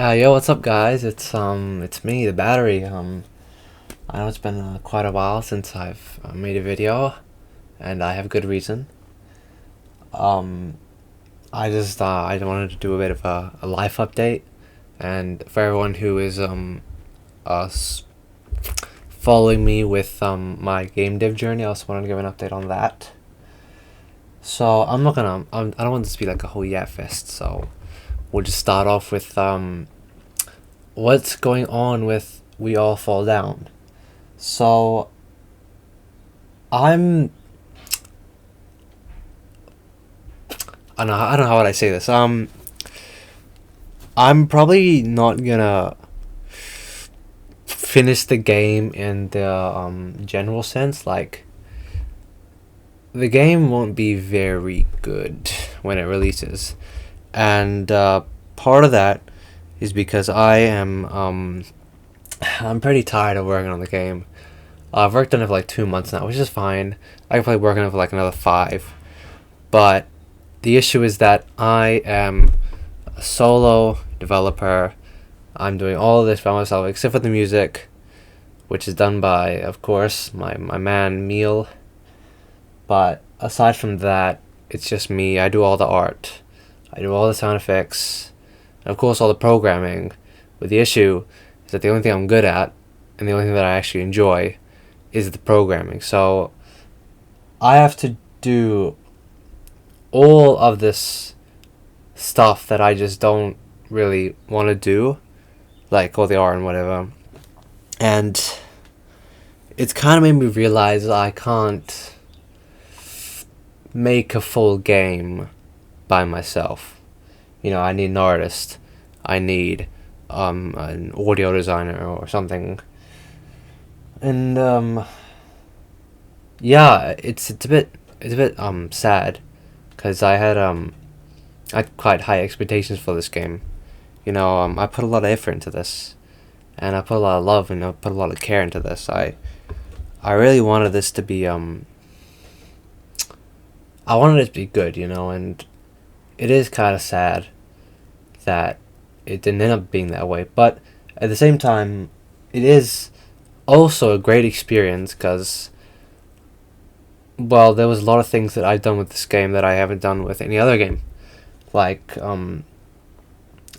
Yo, what's up, guys? It's me, the battery. I know it's been quite a while since I've made a video, and I have good reason. Um, I wanted to do a bit of a life update, and for everyone who is us following me with my game dev journey, I also wanted to give an update on that. So I don't want this to be like a whole yap fest. So we'll just start off with what's going on with We All Fall Down. So I'm I don't know how would I say this. I'm probably not gonna finish the game in the general sense. Like, the game won't be very good when it releases, and part of that is because I'm pretty tired of working on the game. I've worked on it for like 2 months now, which is fine. I can probably work on it for like another 5. But the issue is that I am a solo developer. I'm doing all of this by myself, except for the music, which is done by, of course, my man, Meal. But aside from that, it's just me. I do all the art. I do all the sound effects. And of course, all the programming. But the issue is that the only thing I'm good at, and the only thing that I actually enjoy, is the programming. So I have to do all of this stuff that I just don't really want to do, like all the art and whatever. And it's kind of made me realize I can't make a full game by myself. I need an artist. I need an audio designer or something. And yeah, it's a bit sad, because I had quite high expectations for this game. I put a lot of effort into this, and I put a lot of love, and I put a lot of care into this. I really wanted this to be I wanted it to be good, and it is kind of sad that it didn't end up being that way. But at the same time, it is also a great experience, because, well, there was a lot of things that I've done with this game that I haven't done with any other game, like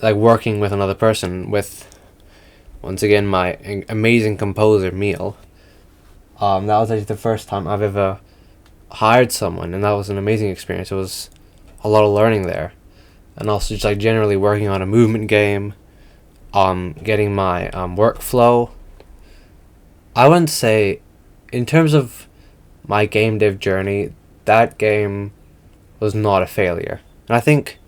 working with another person, with, once again, my amazing composer Meal. That was actually the first time I've ever hired someone, and that was an amazing experience. It was a lot of learning there, and also just like generally working on a movement game, getting my workflow. I wouldn't say, in terms of my game dev journey, that game was not a failure. And I think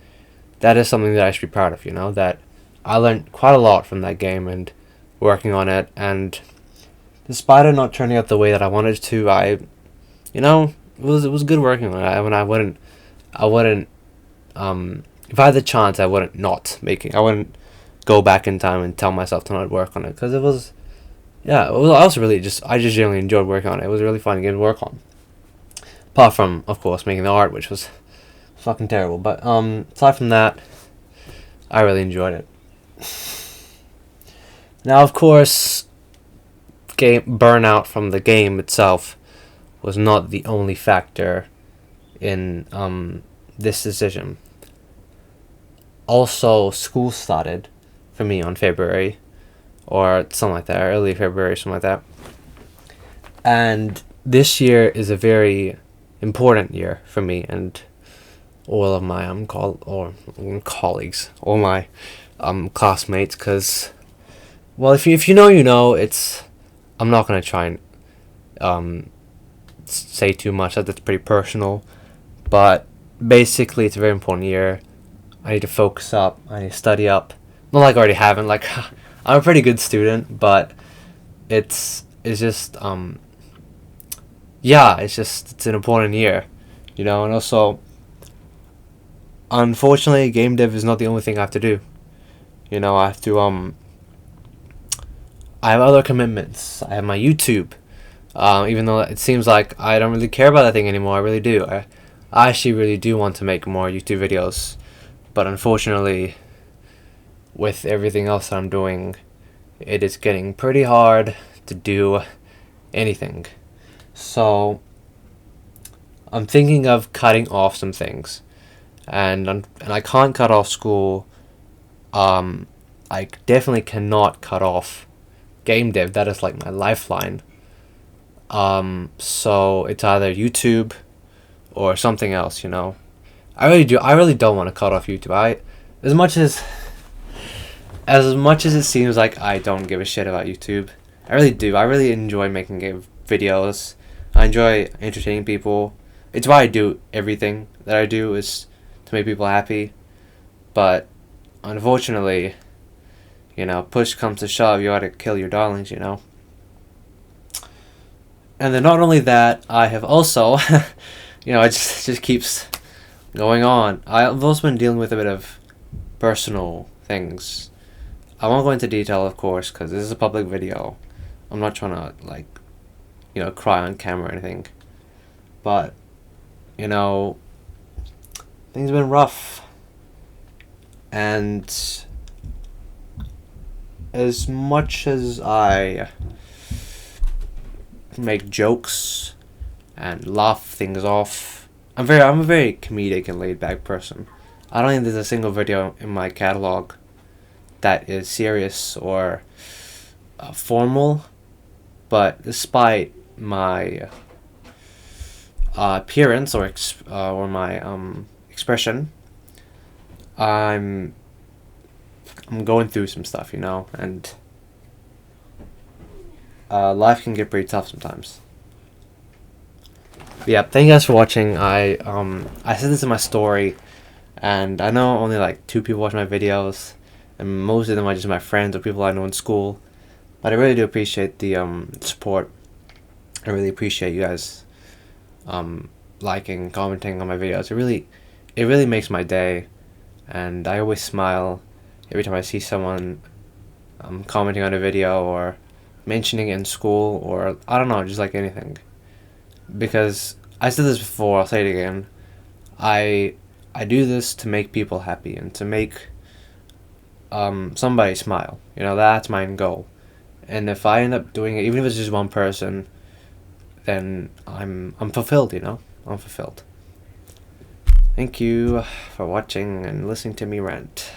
that is something that I should be proud of, that I learned quite a lot from that game and working on it. And despite it not turning out the way that I wanted it to, it was good working on it. I wouldn't, if I had the chance, I wouldn't not make it. I wouldn't go back in time and tell myself to not work on it, because it was, yeah, it was also I just generally enjoyed working on it. It was a really fun game to work on. Apart from, of course, making the art, which was fucking terrible. But aside from that, I really enjoyed it. Now, of course, game burnout from the game itself was not the only factor in this decision. Also, school started for me on February, or something like that, early February, something like that. And this year is a very important year for me and all of my colleagues, all my classmates, because, well, if you know, I'm not gonna try and say too much. That's pretty personal, but basically it's a very important year. I need to focus up. I need to study up. Not like I already haven't. Like, I'm a pretty good student, but it's just yeah, it's an important year, and also, unfortunately, game dev is not the only thing I have to do. I have to I have other commitments. I have my YouTube. Even though it seems like I don't really care about that thing anymore, I really do. I actually really do want to make more YouTube videos, but unfortunately, with everything else that I'm doing, it is getting pretty hard to do anything. So I'm thinking of cutting off some things, and I can't cut off school. I definitely cannot cut off game dev. That is like my lifeline. So it's either YouTube or something else. I really do. I really don't want to cut off YouTube. As much as it seems like I don't give a shit about YouTube, I really do. I really enjoy making game videos. I enjoy entertaining people. It's why I do everything that I do, is to make people happy. But unfortunately, push comes to shove, you gotta kill your darlings. And then not only that, I have also, it just keeps going on. I've also been dealing with a bit of personal things. I won't go into detail, of course, because this is a public video. I'm not trying to, cry on camera or anything. But, things have been rough. And as much as I make jokes and laugh things off, I'm a very comedic and laid back person. I don't think there's a single video in my catalog that is serious or formal, but despite my appearance or my expression, I'm going through some stuff, and life can get pretty tough sometimes. But yeah, thank you guys for watching. I said this in my story, and I know only like 2 people watch my videos, and most of them are just my friends or people I know in school. But I really do appreciate the support. I really appreciate you guys liking, commenting on my videos. It really makes my day, and I always smile every time I see someone commenting on a video or mentioning it in school, or I don't know, just like anything. Because I said this before, I'll say it again. I do this to make people happy and to make somebody smile. That's my goal. And if I end up doing it, even if it's just one person, then I'm fulfilled. I'm fulfilled. Thank you for watching and listening to me rant.